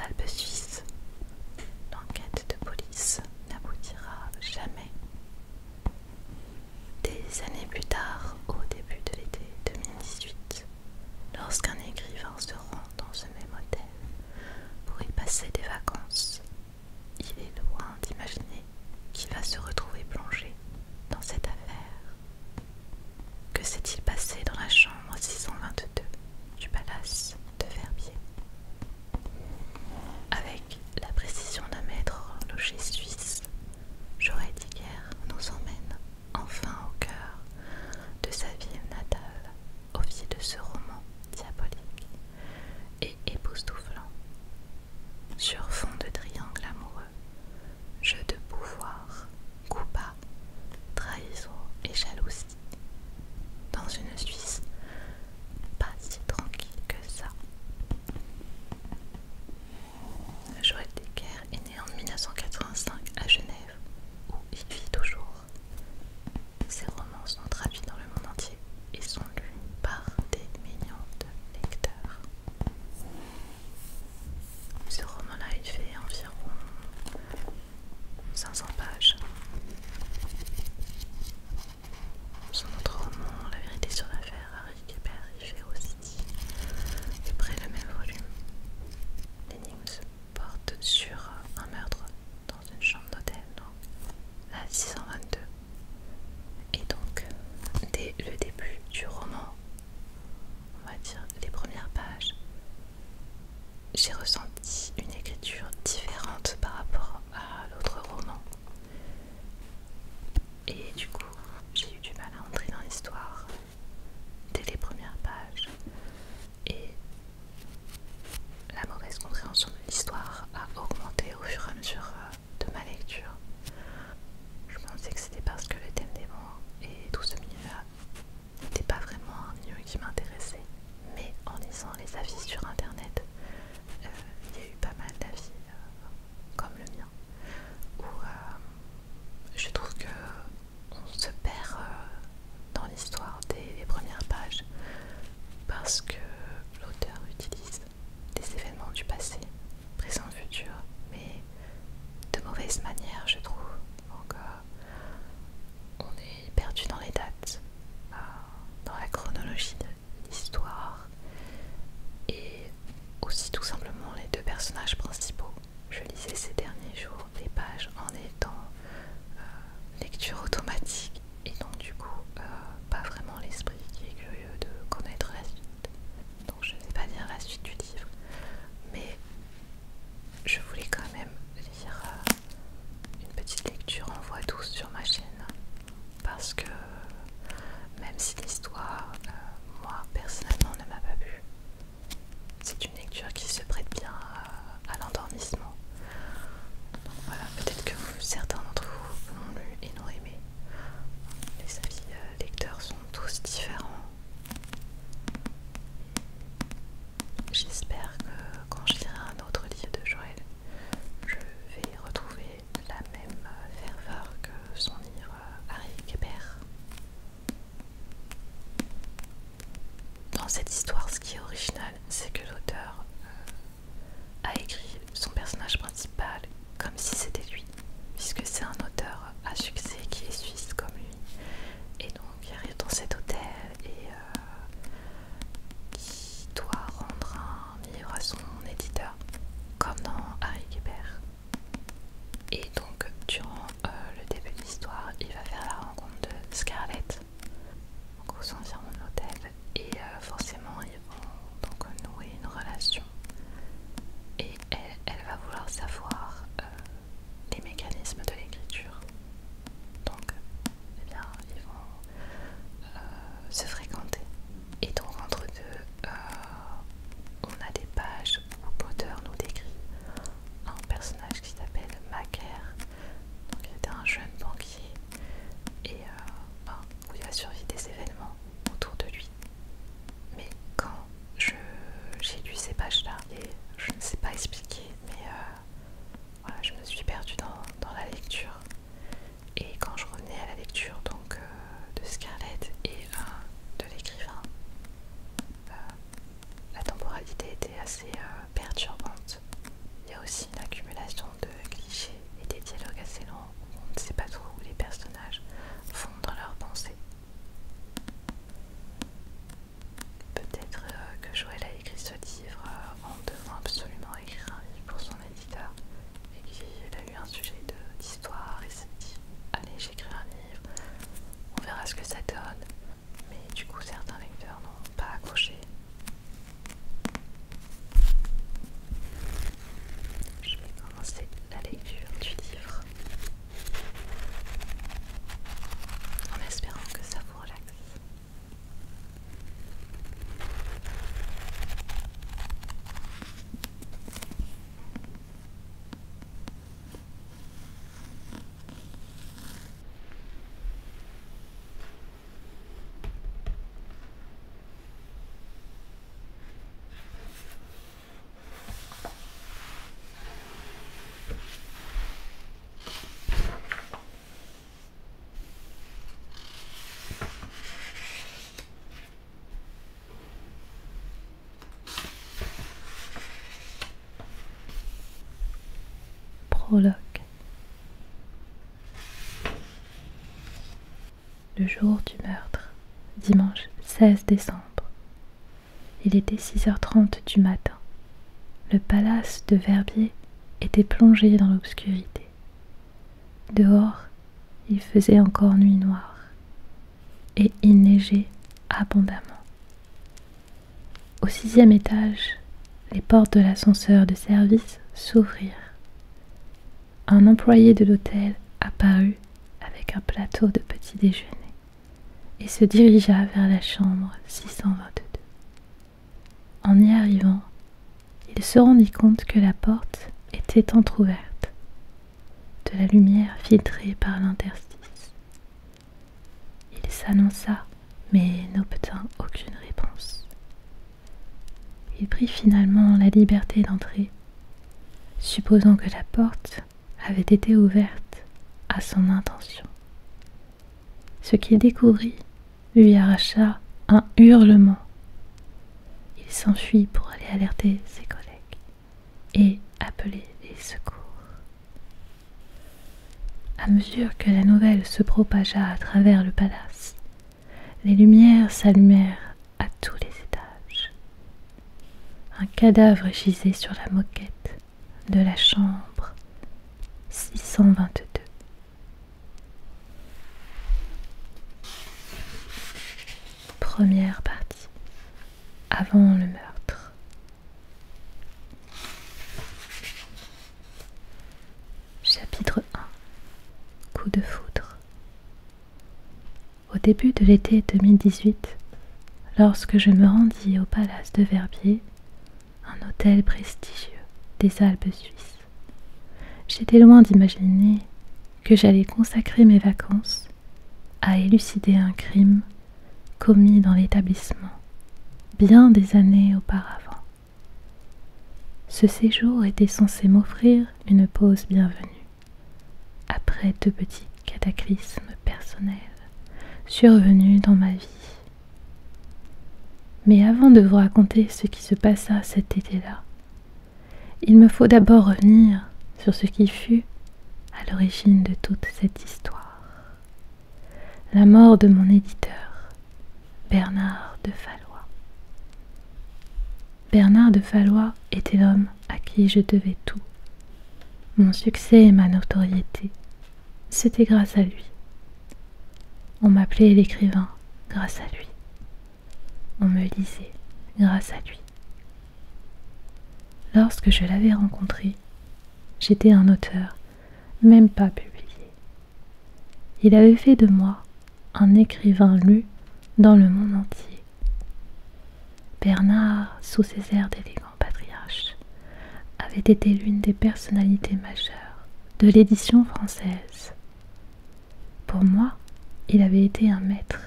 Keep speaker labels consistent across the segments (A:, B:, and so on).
A: Alpes suisses, l'enquête de police n'aboutira jamais. Des années plus tard, au début de l'été 2018, lorsqu'un écrivain se rend dans ce même hôtel pour y passer des vacances, il est loin d'imaginer qu'il va se retrouver plongé dans cette affaire. Que s'est-il passé dans la chambre 622 du palace de Verbier? Avec la précision d'un maître horloger suisse, Joël Dicker nous emmène enfin au cœur de sa ville natale, au fil de ce roman diabolique et époustouflant. Sur fond de triangle amoureux, jeu de pouvoir, coups bas, trahison et jalousie, dans une Suisse pas si tranquille que ça. Joël Dicker est né en 1985 à Genève, où il vit toujours. Ses romans sont traduits dans le monde entier et sont lus par des millions de lecteurs. Ce roman-là, il fait environ 500 pages. Son autre roman, La vérité sur l'affaire Harry Kéber, il fait aussi à peu près le même volume. L'énigme se porte sur un meurtre dans une chambre d'hôtel, donc la 622. Et donc, dès le début du roman, on va dire les premières pages, j'ai ressenti une écriture différente par rapport à l'autre roman. Et du coup, j'ai eu du mal à entrer dans l'histoire dès les premières pages. Et la mauvaise compréhension de l'histoire a augmenté au fur et à mesure de ma lecture. Je pensais que c'était parce que le thème des morts et tout ce milieu-là n'était pas vraiment un milieu qui m'intéressait. Mais en lisant les avis sur internet, il y a eu pas mal d'avis comme le mien, où je trouve que on se perd dans l'histoire dès les premières pages parce que l'auteur utilise des événements du passé, présent, futur, mais de mauvaise manière, je trouve. Donc on est perdu dans les dates, dans la chronologie de l'histoire et aussi tout simplement les deux personnages principaux. Je lisais ces derniers jours des pages en étant lecture automatique et donc du coup pas vraiment l'esprit qui est curieux de connaître la suite. Donc je ne vais pas lire la suite du livre, mais je voulais quand même lire une petite lecture en voix douce sur ma chaîne parce que même si l'histoire, moi personnellement, ne m'a pas plu, c'est une lecture qui se prête bien à l'endormissement. Donc voilà, peut-être que certains d'entre vous l'ont lu et l'ont aimé. Les avis lecteurs sont tous différents. J'espère que quand je lirai un autre livre de Joël, je vais retrouver la même ferveur que son livre Harry Kéber. Prologue. Le jour du meurtre, dimanche 16 décembre. Il était 6h30 du matin. Le palace de Verbier était plongé dans l'obscurité. Dehors, il faisait encore nuit noire et il neigeait abondamment. Au 6e étage, les portes de l'ascenseur de service s'ouvrirent. Un employé de l'hôtel apparut avec un plateau de petit déjeuner et se dirigea vers la chambre 622. En y arrivant, il se rendit compte que la porte était entr'ouverte. De la lumière filtrait par l'interstice. Il s'annonça, mais n'obtint aucune réponse. Il prit finalement la liberté d'entrer, supposant que la porte avait été ouverte à son intention. Ce qu'il découvrit lui arracha un hurlement. Il s'enfuit pour aller alerter ses collègues et appeler les secours. À mesure que la nouvelle se propagea à travers le palace, les lumières s'allumèrent à tous les étages. Un cadavre gisait sur la moquette de la chambre 622. Première partie. Avant le meurtre. Chapitre 1. Coup de foudre. Au début de l'été 2018, lorsque je me rendis au palace de Verbier, un hôtel prestigieux des Alpes suisses, j'étais loin d'imaginer que j'allais consacrer mes vacances à élucider un crime commis dans l'établissement bien des années auparavant. Ce séjour était censé m'offrir une pause bienvenue, après 2 petits cataclysmes personnels survenus dans ma vie. Mais avant de vous raconter ce qui se passa cet été-là, il me faut d'abord revenir sur ce qui fut à l'origine de toute cette histoire. La mort de mon éditeur, Bernard de Fallois. Bernard de Fallois était l'homme à qui je devais tout. Mon succès et ma notoriété, c'était grâce à lui. On m'appelait l'écrivain grâce à lui. On me lisait grâce à lui. Lorsque je l'avais rencontré, j'étais un auteur même pas publié. Il avait fait de moi un écrivain lu dans le monde entier. Bernard, sous ses airs d'élégant patriarche, avait été l'une des personnalités majeures de l'édition française. Pour moi, il avait été un maître.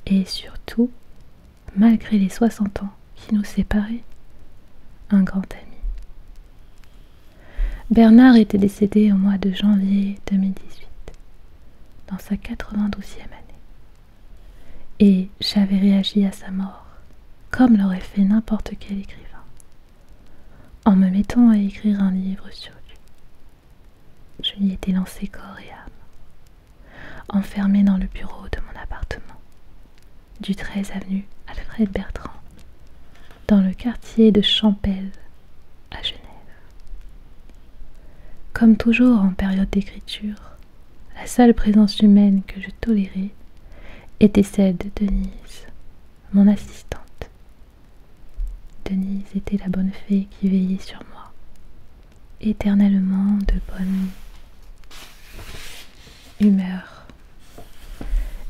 A: Et surtout, malgré les 60 ans qui nous séparaient, un grand ami. Bernard était décédé au mois de janvier 2018, dans sa 92e année. Et j'avais réagi à sa mort, comme l'aurait fait n'importe quel écrivain, en me mettant à écrire un livre sur lui. Je m'y étais lancé corps et âme, enfermé dans le bureau de mon appartement, du 13 avenue Alfred Bertrand, dans le quartier de Champel, à Genève. Comme toujours en période d'écriture, la seule présence humaine que je tolérais était celle de Denise, mon assistante. Denise était la bonne fée qui veillait sur moi, éternellement de bonne humeur.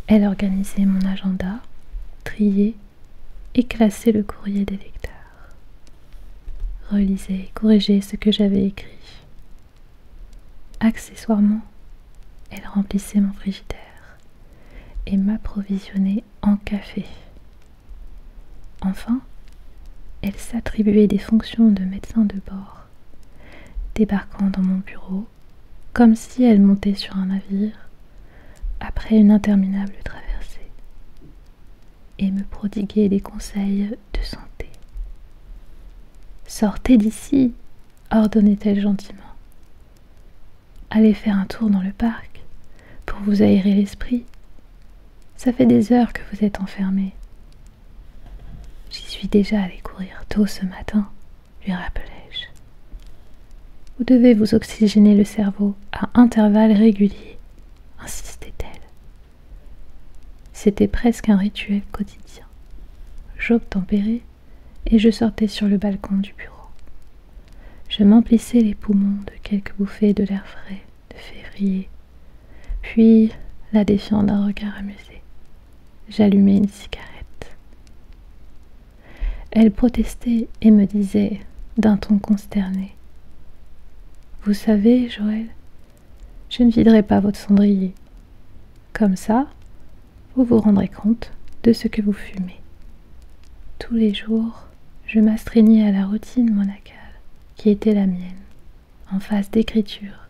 A: Elle organisait mon agenda, triait et classait le courrier des lecteurs, relisait et corrigeait ce que j'avais écrit. Accessoirement, elle remplissait mon frigidaire et m'approvisionnait en café. Enfin, elle s'attribuait des fonctions de médecin de bord, débarquant dans mon bureau comme si elle montait sur un navire après une interminable traversée, et me prodiguait des conseils de santé. « Sortez d'ici !» ordonnait-elle gentiment.
B: allez faire un tour dans le parc pour vous aérer l'esprit. Ça fait des heures que vous êtes enfermé. J'y suis déjà allée courir tôt ce matin, lui rappelai-je. Vous devez vous oxygéner le cerveau à intervalles réguliers, insistait-elle. C'était presque un rituel quotidien. J'obtempérais et je sortais sur le balcon du bureau. Je m'emplissais les poumons de quelques bouffées de l'air frais de février, puis, la défiant d'un regard amusé, j'allumai une cigarette. Elle protestait et me disait, d'un ton consterné, « Vous savez, Joël, je ne viderai pas votre cendrier. Comme ça, vous vous rendrez compte de ce que vous fumez. » Tous les jours, je m'astreignais à la routine monacale qui était la mienne, en phase d'écriture,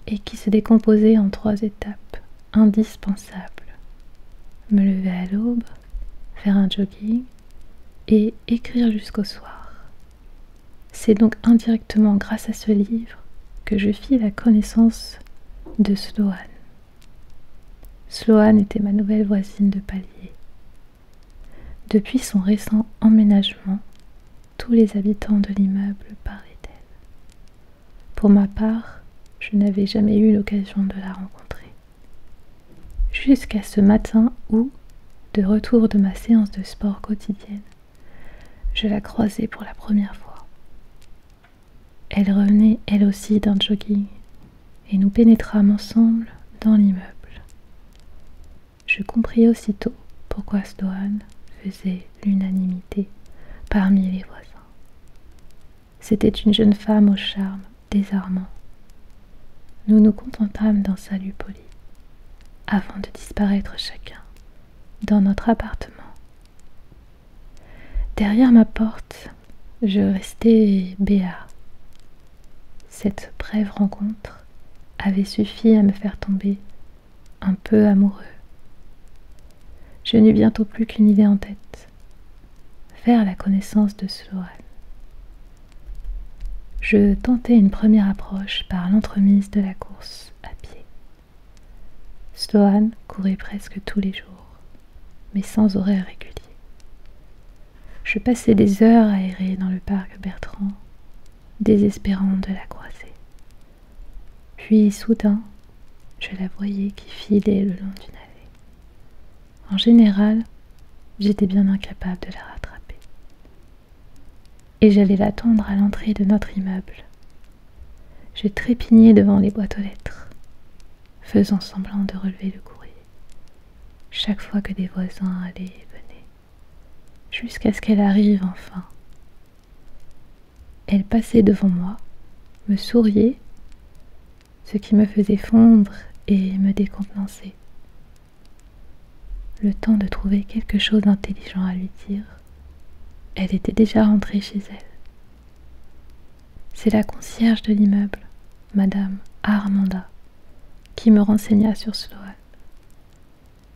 B: et qui se décomposait en 3 étapes indispensables. Me lever à l'aube, faire un jogging et écrire jusqu'au soir. C'est donc indirectement grâce à ce livre que je fis la connaissance de Sloane. Sloane était ma nouvelle voisine de palier. Depuis son récent emménagement, tous les habitants de l'immeuble parlaient d'elle. Pour ma part, je n'avais jamais eu l'occasion de la rencontrer. Jusqu'à ce matin où, de retour de ma séance de sport quotidienne, je la croisai pour la première fois. Elle revenait elle aussi d'un jogging et nous pénétrâmes ensemble dans l'immeuble. Je compris aussitôt pourquoi Sloane faisait l'unanimité parmi les voisins. C'était une jeune femme au charme désarmant. Nous nous contentâmes d'un salut poli, avant de disparaître chacun dans notre appartement. Derrière ma porte, je restais béat. Cette brève rencontre avait suffi à me faire tomber un peu amoureux. Je n'eus bientôt plus qu'une idée en tête, faire la connaissance de Sloane. Je tentai une première approche par l'entremise de la course à pied. Sloane courait presque tous les jours, mais sans horaire régulier. Je passais des heures à errer dans le parc Bertrand, désespérant de la croiser. Puis soudain, je la voyais qui filait le long d'une allée. En général, j'étais bien incapable de la rattraper. Et j'allais l'attendre à l'entrée de notre immeuble. Je trépignais devant les boîtes aux lettres, faisant semblant de relever le courrier, chaque fois que des voisins allaient et venaient, jusqu'à ce qu'elle arrive enfin. Elle passait devant moi, me souriait, ce qui me faisait fondre et me décontenancer. Le temps de trouver quelque chose d'intelligent à lui dire, elle était déjà rentrée chez elle. C'est la concierge de l'immeuble, Madame Armanda, qui me renseigna sur Sloane.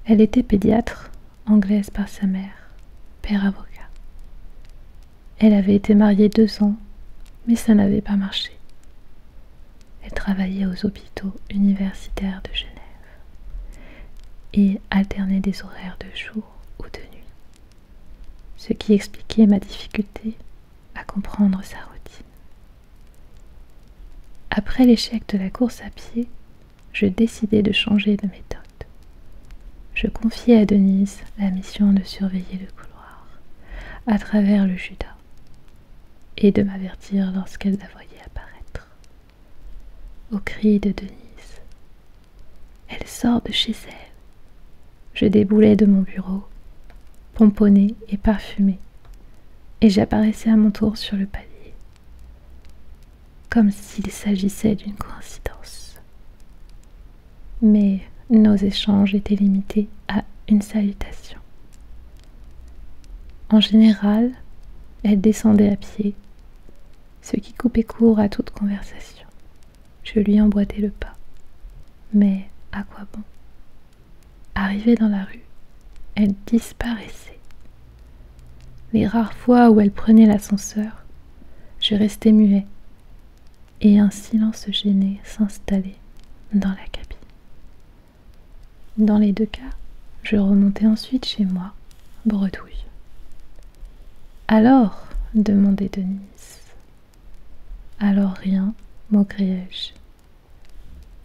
B: Elle était pédiatre, anglaise par sa mère, père avocat. Elle avait été mariée 2 ans, mais ça n'avait pas marché. Elle travaillait aux hôpitaux universitaires de Genève et alternait des horaires de jour ou de nuit, ce qui expliquait ma difficulté à comprendre sa routine. Après l'échec de la course à pied, je décidai de changer de méthode. Je confiai à Denise la mission de surveiller le couloir à travers le Judas et de m'avertir lorsqu'elle la voyait apparaître. Au cri de Denise, « Elle sort de chez elle !» Je déboulais de mon bureau, pomponné et parfumé, et j'apparaissais à mon tour sur le palier, comme s'il s'agissait d'une coïncidence. Mais nos échanges étaient limités à une salutation. En général, elle descendait à pied, ce qui coupait court à toute conversation. Je lui emboîtais le pas. Mais à quoi bon? Arrivée dans la rue, elle disparaissait. Les rares fois où elle prenait l'ascenseur, je restais muet, et un silence gêné s'installait dans la cabine. Dans les 2 cas, je remontai ensuite chez moi, bredouille. Alors, demandait Denise. Alors rien, m'écriai-je.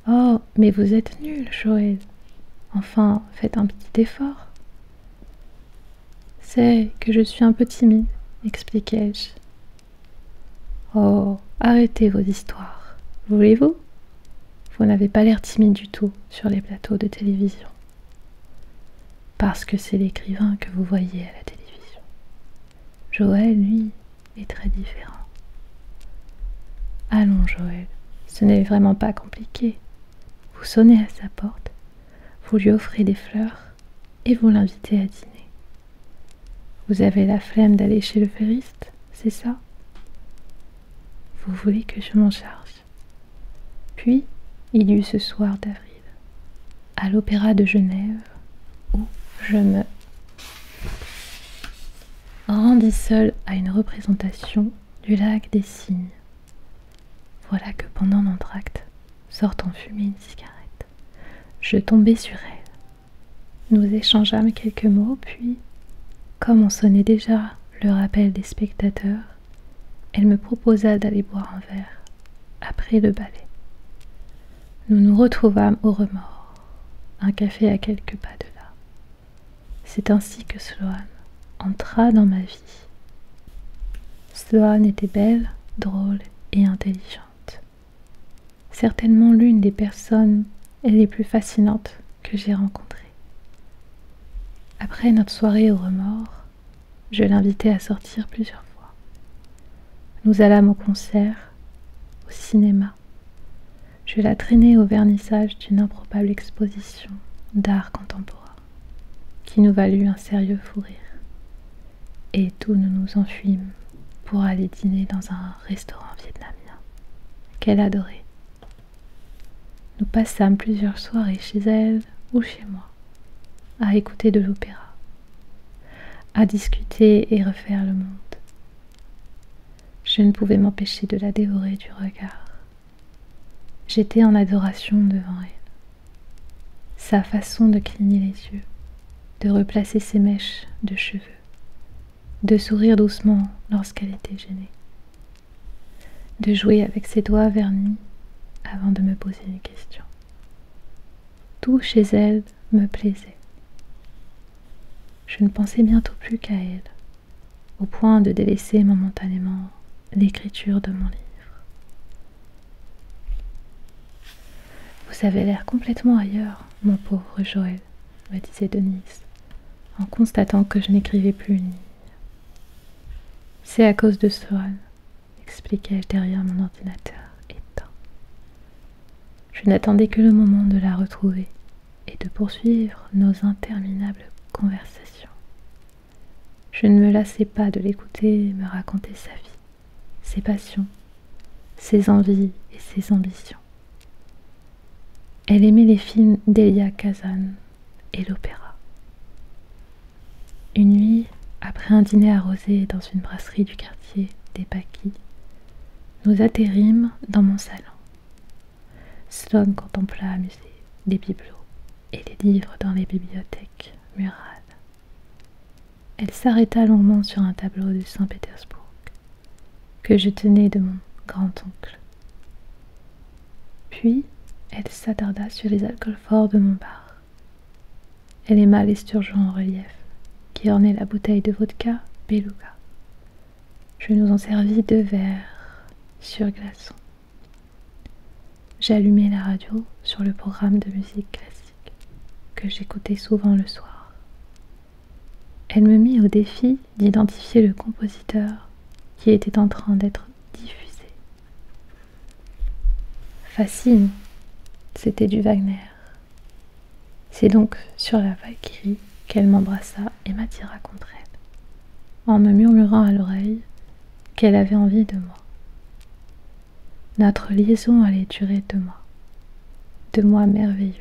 B: Oh, mais vous êtes nul, Joël. Enfin, faites un petit effort. C'est que je suis un peu timide, expliquai-je. Oh, arrêtez vos histoires. Voulez-vous? Vous n'avez pas l'air timide du tout sur les plateaux de télévision. Parce que c'est l'écrivain que vous voyez à la télévision. Joël, lui, est très différent. Allons, Joël, ce n'est vraiment pas compliqué. Vous sonnez à sa porte, vous lui offrez des fleurs et vous l'invitez à dîner. Vous avez la flemme d'aller chez le fleuriste, c'est ça? Vous voulez que je m'en charge? Puis, il y eut ce soir d'avril, à l'Opéra de Genève, où je me rendis seule à une représentation du lac des Cygnes. Voilà que pendant l'entracte, sortant fumer une cigarette, je tombai sur elle. Nous échangeâmes quelques mots, puis, comme on sonnait déjà le rappel des spectateurs, elle me proposa d'aller boire un verre après le ballet. Nous nous retrouvâmes au Remords, un café à quelques pas de là. C'est ainsi que Sloane entra dans ma vie. Sloane était belle, drôle et intelligente. Certainement l'une des personnes les plus fascinantes que j'ai rencontrées. Après notre soirée au Remords, je l'invitai à sortir plusieurs fois. Nous allâmes au concert, au cinéma. Je la traînai au vernissage d'une improbable exposition d'art contemporain, qui nous valut un sérieux fou rire. Et d'où nous nous enfuîmes pour aller dîner dans un restaurant vietnamien qu'elle adorait. Nous passâmes plusieurs soirées chez elle ou chez moi, à écouter de l'opéra, à discuter et refaire le monde. Je ne pouvais m'empêcher de la dévorer du regard. J'étais en adoration devant elle. Sa façon de cligner les yeux, de replacer ses mèches de cheveux, de sourire doucement lorsqu'elle était gênée, de jouer avec ses doigts vernis avant de me poser une question. Tout chez elle me plaisait. Je ne pensais bientôt plus qu'à elle, au point de délaisser momentanément l'écriture de mon livre. Vous avez l'air complètement ailleurs, mon pauvre Joël, me disait Denise, en constatant que je n'écrivais plus une ligne. C'est à cause de Sloane, expliquai-je derrière mon ordinateur éteint. Je n'attendais que le moment de la retrouver et de poursuivre nos interminables conversations. Je ne me lassais pas de l'écouter me raconter sa vie, ses passions, ses envies et ses ambitions. Elle aimait les films d'Elia Kazan et l'opéra. Une nuit, après un dîner arrosé dans une brasserie du quartier des Paquis, nous atterrîmes dans mon salon. Sloane contempla amusé les bibelots et les livres dans les bibliothèques murales. Elle s'arrêta longuement sur un tableau de Saint-Pétersbourg que je tenais de mon grand-oncle. Puis, elle s'attarda sur les alcools forts de mon bar. Elle aima l'esturgeon en relief qui ornait la bouteille de vodka Beluga. Je nous en servis 2 verres sur glaçon. J'allumai la radio sur le programme de musique classique que j'écoutais souvent le soir. Elle me mit au défi d'identifier le compositeur qui était en train d'être diffusé. Facile, c'était du Wagner. C'est donc sur la Valkyrie qu'elle m'embrassa et m'attira contre elle, en me murmurant à l'oreille qu'elle avait envie de moi. Notre liaison allait durer 2 mois merveilleux,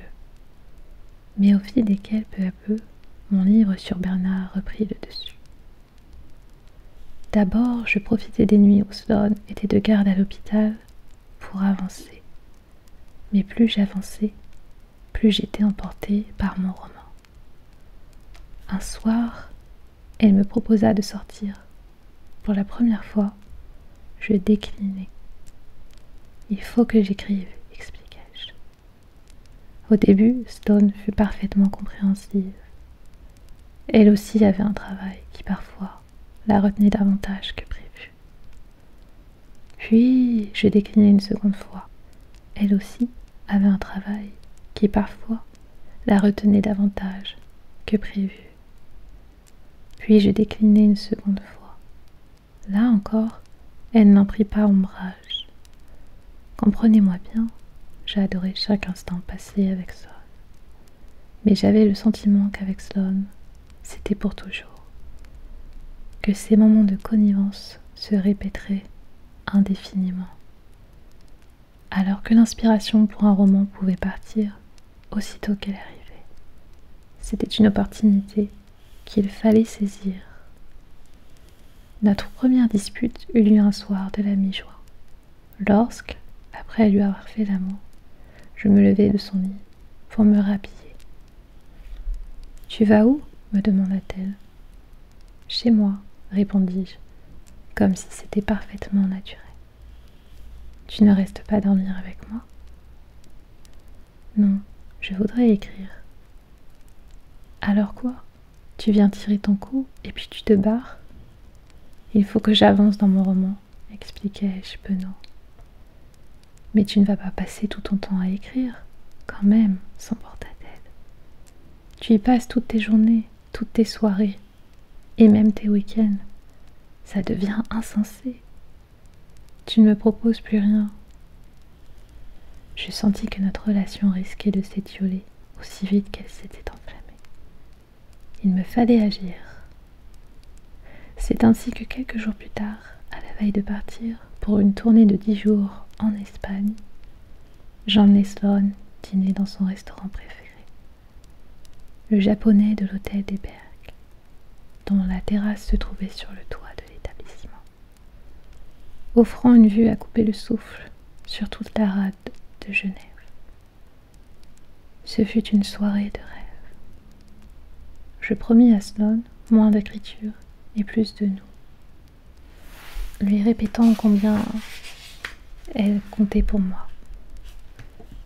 B: mais au fil desquels peu à peu mon livre sur Bernard reprit le dessus. D'abord, je profitais des nuits où Sloane était de garde à l'hôpital pour avancer, Mais plus j'avançais, plus j'étais emportée par mon roman. Un soir, elle me proposa de sortir. Pour la première fois, je déclinai. Il faut que j'écrive, expliquai-je. Au début, Sloane fut parfaitement compréhensive. Elle aussi avait un travail qui parfois la retenait davantage que prévu. Puis, je déclinai une seconde fois. Elle aussi avait un travail qui parfois la retenait davantage que prévu. Puis je déclinai une seconde fois. Là encore, elle n'en prit pas ombrage. Comprenez-moi bien, j'adorais chaque instant passé avec Sloane. Mais j'avais le sentiment qu'avec Sloane, c'était pour toujours. Que ces moments de connivence se répéteraient indéfiniment. Alors que l'inspiration pour un roman pouvait partir aussitôt qu'elle arrivait. C'était une opportunité qu'il fallait saisir. Notre première dispute eut lieu un soir de la mi-juin, lorsque, après lui avoir fait l'amour, je me levai de son lit pour me rhabiller. « Tu vas où » me demanda-t-elle. « Chez moi » répondis-je, comme si c'était parfaitement naturel. « Tu ne restes pas dormir avec moi ?»« Non, je voudrais écrire. »« Alors quoi ? Tu viens tirer ton coup et puis tu te barres ? » « Il faut que j'avance dans mon roman, » expliquai-je penaud. « Mais tu ne vas pas passer tout ton temps à écrire, quand même, s'emporta-t-elle. Tu y passes toutes tes journées, toutes tes soirées, et même tes week-ends. Ça devient insensé. Tu ne me proposes plus rien. » Je sentis que notre relation risquait de s'étioler aussi vite qu'elle s'était enflammée. Il me fallait agir. C'est ainsi que quelques jours plus tard, à la veille de partir pour une tournée de 10 jours en Espagne, j'emmenai Sloane dîner dans son restaurant préféré, le japonais de l'hôtel des Bergues, dont la terrasse se trouvait sur le toit de l'établissement, offrant une vue à couper le souffle sur toute la rade de Genève. Ce fut une soirée de rêve. Je promis à Sloane moins d'écriture et plus de nous, lui répétant combien elle comptait pour moi.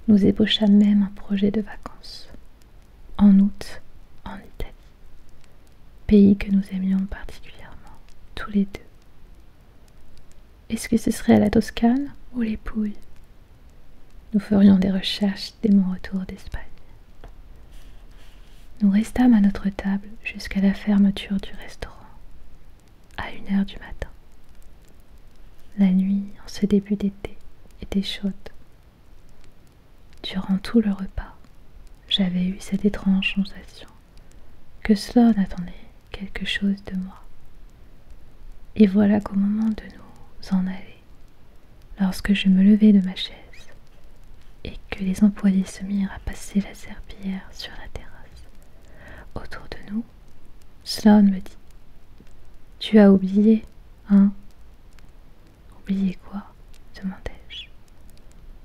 B: Nous ébauchâmes même un projet de vacances, en août, en Italie, pays que nous aimions particulièrement, tous les deux. Est-ce que ce serait à la Toscane ou les Pouilles ? Nous ferions des recherches dès mon retour d'Espagne. Nous restâmes à notre table jusqu'à la fermeture du restaurant, à 1h du matin. La nuit, en ce début d'été, était chaude. Durant tout le repas, j'avais eu cette étrange sensation que Sloane attendait quelque chose de moi. Et voilà qu'au moment de nous en aller, lorsque je me levai de ma chaise et que les employés se mirent à passer la serpillière sur la terrasse autour de nous, Sloane me dit : « Tu as oublié, hein ? » ?»« Oublié quoi ? demandai-je.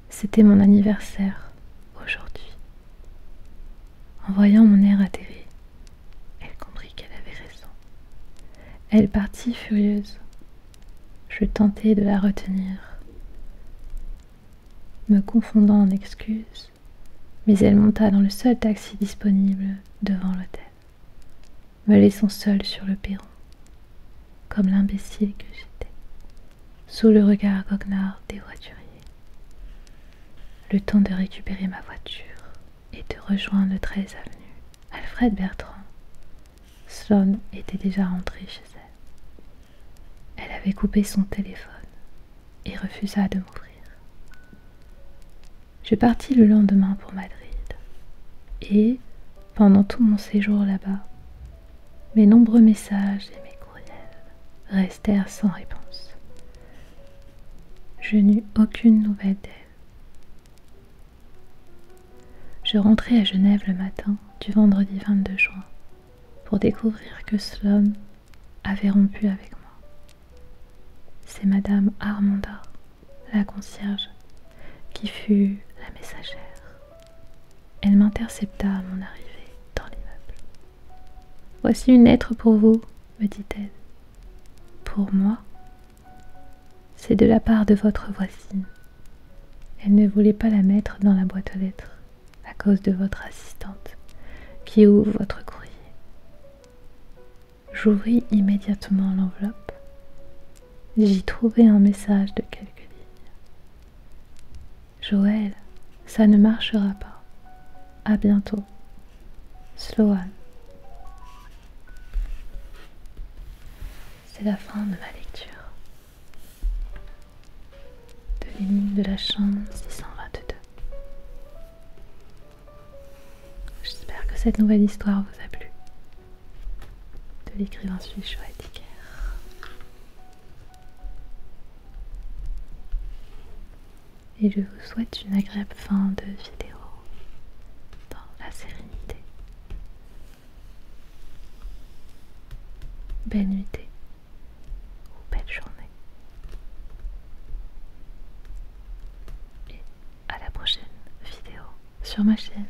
B: C'était mon anniversaire, aujourd'hui. En voyant mon air atterré, elle comprit qu'elle avait raison. Elle partit furieuse. Je tentai de la retenir, me confondant en excuses, mais elle monta dans le seul taxi disponible devant l'hôtel, me laissant seule sur le perron, comme l'imbécile que j'étais, sous le regard goguenard des voituriers. Le temps de récupérer ma voiture et de rejoindre le 13 avenue Alfred Bertrand. Sloane était déjà rentrée chez elle. Elle avait coupé son téléphone et refusa de m'ouvrir. Je partis le lendemain pour Madrid et, pendant tout mon séjour là-bas, mes nombreux messages et mes courriels restèrent sans réponse. Je n'eus aucune nouvelle d'elle. Je rentrai à Genève le matin du vendredi 22 juin pour découvrir que Sloane avait rompu avec moi. C'est Madame Armanda, la concierge, qui fut la messagère. Elle m'intercepta à mon arrivée dans l'immeuble. Voici une lettre pour vous, me dit-elle. Pour moi? C'est de la part de votre voisine. Elle ne voulait pas la mettre dans la boîte aux lettres à cause de votre assistante qui ouvre votre courrier. J'ouvris immédiatement l'enveloppe. J'y trouvai un message de quelques lignes. Joël, ça ne marchera pas. À bientôt. Sloan. C'est la fin de ma lecture. De l'énigme de la chambre 622. J'espère que cette nouvelle histoire vous a plu. De l'écrivain suisse Joël Dicker. Et je vous souhaite une agréable fin de vidéo dans la sérénité. Belle nuitée ou belle journée. Et à la prochaine vidéo sur ma chaîne.